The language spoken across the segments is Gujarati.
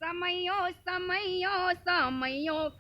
સમયો સમયો સમયો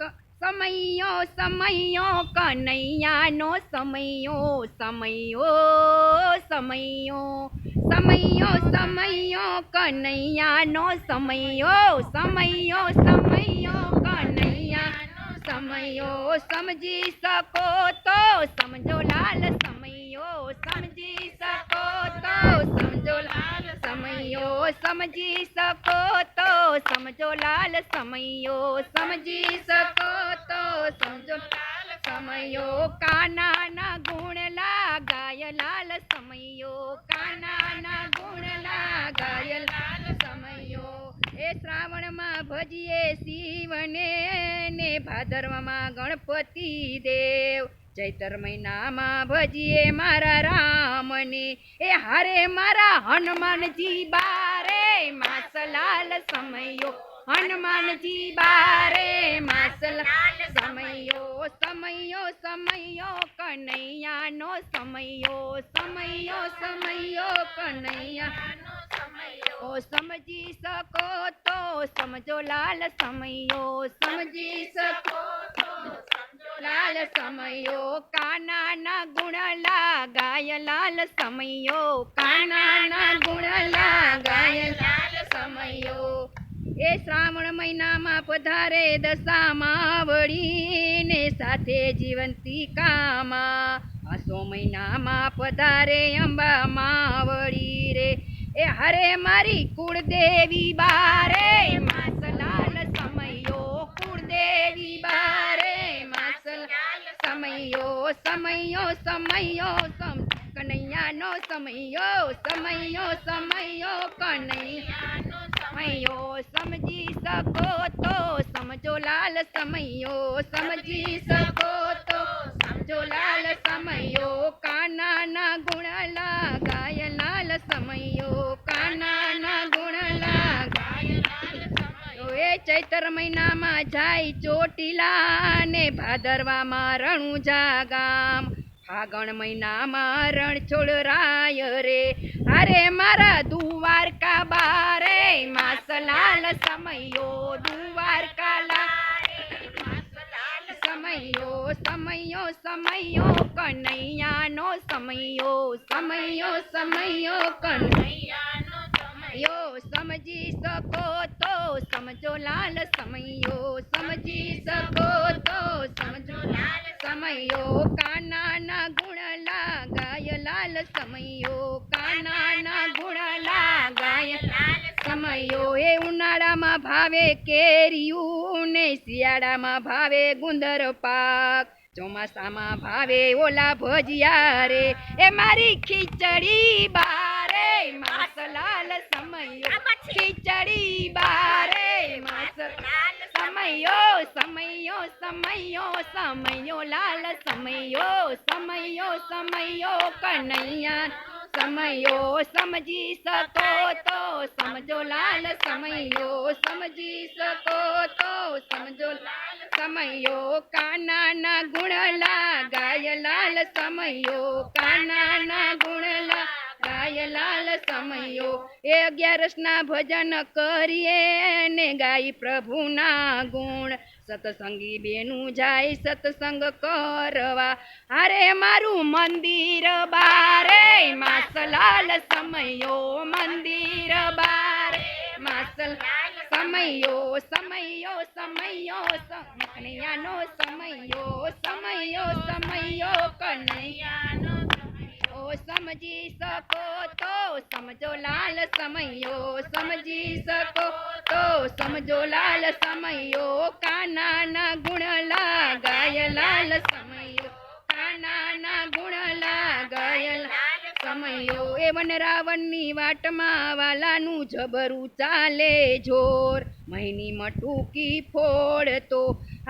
સમયો સમયો કનૈયાનો સમયો સમયો સમયો સમયો સમયો કનૈયાનો સમયો સમયો સમયો કનૈયાનો સમયો સમજી શકો તો સમજો લાલ સમયો સમજી શકો તો સમજો લાલ સમયો સમજી શકો તો સમજો લાલ સમયો સમજી શકો તો સમજો લાલ સમયો કાનાના ગુણ લાગાય લાલ સમયો કાનાના ગુણ લાગાય લાલ સમયો એ શ્રાવણમાં ભજીએ શિવને ને ભાદરવામાં ગણપતિ દેવ ચૈતર મહિનામાં ભજીએ મારા રામને એ હારે મારા હનુમાનજી બારે માસલાલ સમયો હનુમાનજી બારે માસલાલ સમયો સમયો સમયો કનૈયાનો સમયો સમયો સમયો કનૈયાનો સમયો સમજી શકો તો સમજો લાલ સમયો સમજી શકો તો લાલ સમયો કાનાના ગુણ લાગાય લાલ સમયો કાનાના ગુણ લાગાય લાલ સમયો એ શ્રાવણ મહિનામાં પધારે દશામાં વળીને સાથે જીવંતિકામાં આસો મહિનામાં પધારે અંબામાં વળી રે એ હરે મારી કુળદેવી બારે માસલાલ સમયો કુળદેવી બારે સમયો સમયો સમયો કનૈયાનો સમયો સમયો સમયો કનૈયાનો સમયો સમજી શકો તો સમજો લાલ સમયો સમજી શકો તો સમજો લાલ સમયો કાનાના ગુણ લાગાય લાલ સમયો કાનાના ગુણ લાગાય લાલ સમયો એ ચૈતર મહિનામાં જાય ચોટીલા ને ભાદરવામાં રણુજા ગામ ફાગણ મહિનામાં રણછોડ રાય રે અરે મારા દ્વારકા બારે માસલાલ સમયો દ્વારકા લાલ સમયો સમયો સમયો કનૈયાનો સમયો સમયો સમયો કનૈયાનો સમયો સમજી શકો તો સમજો લાલ સમયો સમજી શકો તો સમજો લાલ સમયો કાનાના ગુણ લાગાય લાલ સમયો કાનાના ગુણ લાગાય લાલ સમયો એ ઉનાળામાં ભાવે કેરીયું ને શિયાળામાં ભાવે ગુંદર પાક ચોમાસામાં ભાવે ઓલા ભજીયા રે એ મારી ખીચડી બારે માસલાલ સમયો ખીચડી બારે માસલાલ સમયો સમયો સમયો સમયો લાલ સમયો સમયો સમયો કનૈયા સમયો સમજી શકો તો સમજો લાલ સમયો સમજી શકો તો સમજો લાલ સમયો કાનાના ગુણ લાગાય લાલ સમયો કાનાના ગુણ લાગાય લાલ સમયો એ 11ના ભજન કરીએ ને ગાય પ્રભુના ગુણ સતસંગી બેનું જાય સત્સંગ કરવા અરે મારું મંદિર બારે માસલાલ સમયો મંદિર બારે માસલાલ સમયો સમયો સમયો કનૈયાનો સમયો સમયો સમયો કનૈયાનો સમજી શકો તો સમજો લાલ સમયો સમજી શકો તો સમજો લાલ સમયો કાનાના ગુણ લાગાય લાલ સમયો કાનાના ગુણ લાગાય લાલ સમયો એ વનરાવણની વાટમાં વાલાનું જબરું ચાલે જોર મહિની મટુકી ફોડતો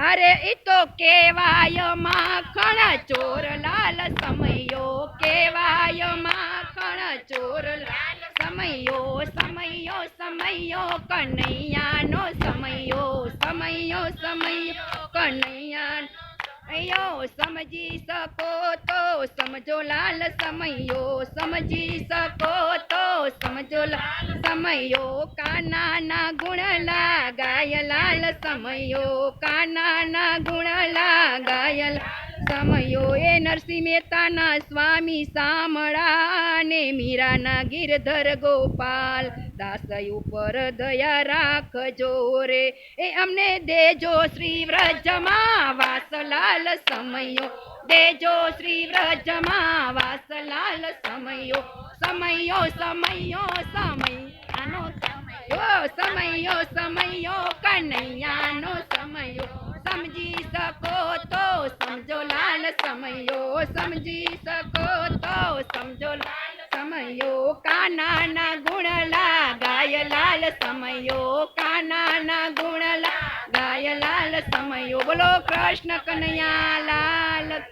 અરે એ તો કેવાય માખણ ચોર લાલ સમયો કેવાય માખણ ચોર લાલ સમયો સમયો સમયો કનૈયાનો સમયો સમયો સમયો કનૈયા સમયો સમજી શકો તો સમજો લાલ સમયો સમજી શકો તો સમજો લાલ સમયો કાનાના ગુણ લાગાય લાલ સમયો કાનાના ગુણ લાગાય સમયો એ નરસિંહ મહેતાના સ્વામી સામળા ને મીરાના ગિરધર ગોપાલ દાસ ઉપર દયા રાખજો રે એ અમને દેજો શ્રી વ્રજમાં વાસલાલ સમયો દેજો શ્રી વ્રજમાં વાસલાલ સમયો સમયો સમયો સમયાનો સમયો સમયો કનૈયાનો સમયો સમજી શકો તો સમજો લાલ સમયો સમજી શકો તો સમજો લાલ સમયો કાનાના ગુણ લાગાય લાલ સમયો કાનાના ગુણ લાગાય લાલ સમયો બોલો કૃષ્ણ કનૈયા લાલ